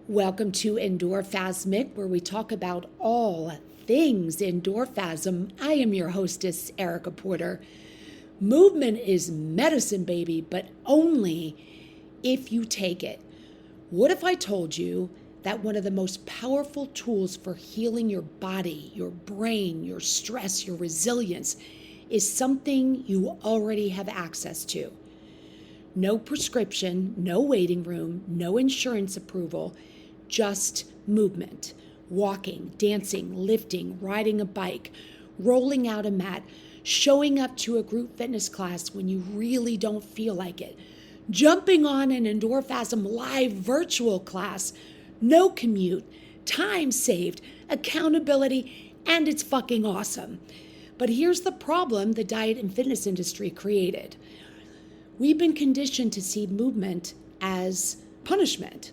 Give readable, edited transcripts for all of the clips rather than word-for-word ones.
Welcome to Endorphasmic, where we talk about all things endorphasm. I am your hostess, Erica Porter. Movement is medicine, baby, but only if you take it. What if I told you that one of the most powerful tools for healing your body, your brain, your stress, your resilience is something you already have access to? No prescription, no waiting room, no insurance approval, just movement. Walking, dancing, lifting, riding a bike, rolling out a mat, showing up to a group fitness class when you really don't feel like it, jumping on an Endorphasm live virtual class, no commute, time saved, accountability, and it's fucking awesome. But here's the problem the diet and fitness industry created. We've been conditioned to see movement as punishment.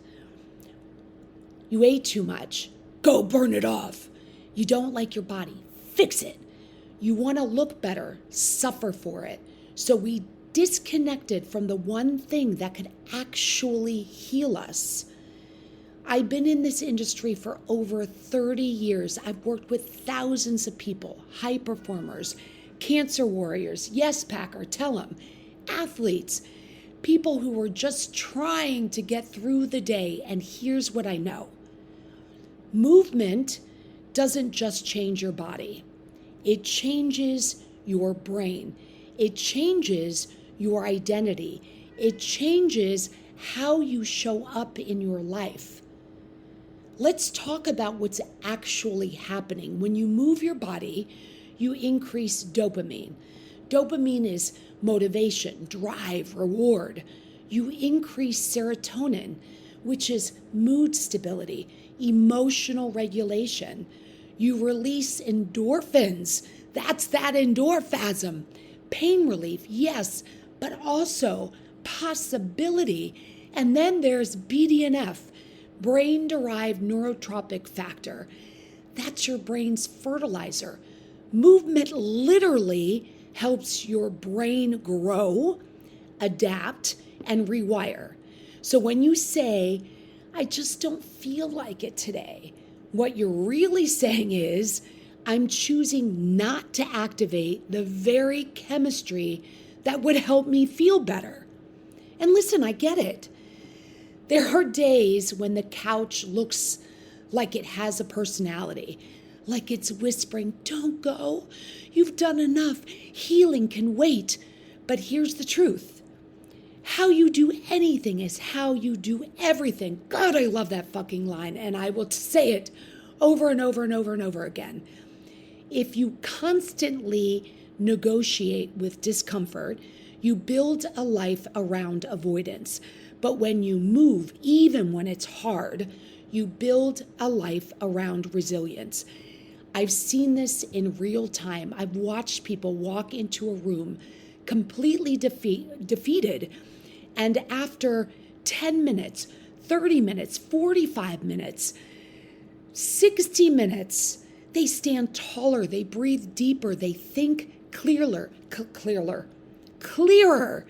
You ate too much. Go burn it off. You don't like your body. Fix it. You want to look better. Suffer for it. So we disconnected from the one thing that could actually heal us. I've been in this industry for over 30 years. I've worked with thousands of people, high performers, cancer warriors, yes packer, tell them, athletes, people who were just trying to get through the day. And here's what I know. Movement doesn't just change your body. It changes your brain. It changes your identity. It changes how you show up in your life. Let's talk about what's actually happening. When you move your body, you increase dopamine. Dopamine is motivation, drive, reward. You increase serotonin, which is mood stability, emotional regulation. You release endorphins. That's that endorphasm. Pain relief, yes, but also possibility. And then there's BDNF, brain-derived neurotropic factor. That's your brain's fertilizer. Movement literally helps your brain grow, adapt, and rewire. So when you say, I just don't feel like it today, what you're really saying is, I'm choosing not to activate the very chemistry that would help me feel better. And listen, I get it. There are days when the couch looks like it has a personality, like it's whispering, don't go, you've done enough, healing can wait. But here's the truth. How you do anything is how you do everything. God, I love that fucking line, and I will say it over and over and over and over again. If you constantly negotiate with discomfort, you build a life around avoidance. But when you move, even when it's hard, you build a life around resilience. I've seen this in real time. I've watched people walk into a room completely defeated, and after 10 minutes, 30 minutes, 45 minutes, 60 minutes, they stand taller, they breathe deeper, they think clearer. Clearly,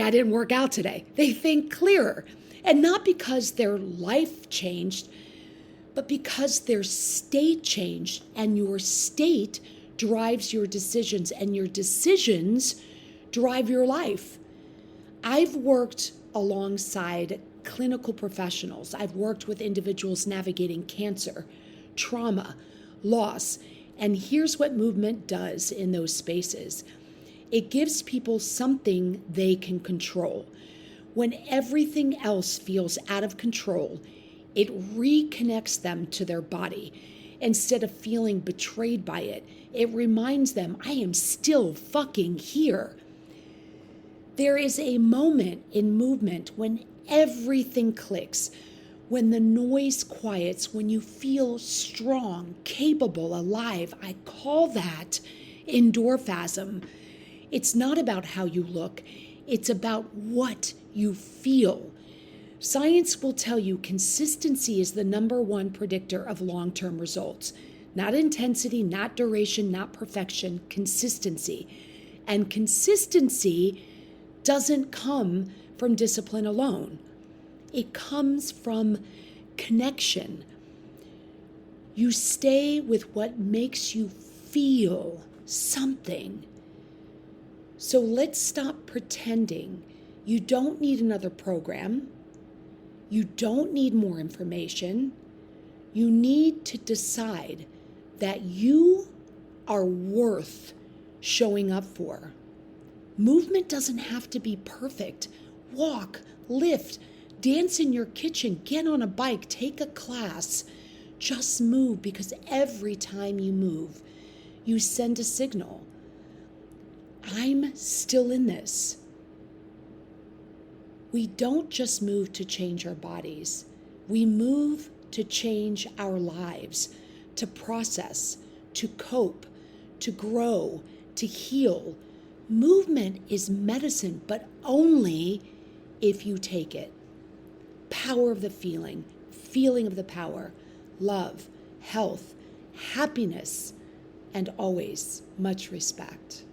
I didn't work out today. They think clearer. And not because their life changed, but because their state changed, and your state drives your decisions, and your decisions drive your life. I've worked alongside clinical professionals. I've worked with individuals navigating cancer, trauma, loss, and here's what movement does in those spaces. It gives people something they can control. When everything else feels out of control, it reconnects them to their body. Instead of feeling betrayed by it, it reminds them, I am still fucking here. There is a moment in movement when everything clicks, when the noise quiets, when you feel strong, capable, alive. I call that endorphasm. It's not about how you look. It's about what you feel. Science will tell you consistency is the number one predictor of long-term results. Not intensity, not duration, not perfection, consistency. And consistency doesn't come from discipline alone. It comes from connection. You stay with what makes you feel something. So let's stop pretending. You don't need another program. You don't need more information. You need to decide that you are worth showing up for. Movement doesn't have to be perfect. Walk, lift, dance in your kitchen, get on a bike, take a class. Just move, because every time you move, you send a signal. I'm still in this. We don't just move to change our bodies. We move to change our lives, to process, to cope, to grow, to heal. Movement is medicine, but only if you take it. Power of the feeling of the power, love, health, happiness, and always much respect.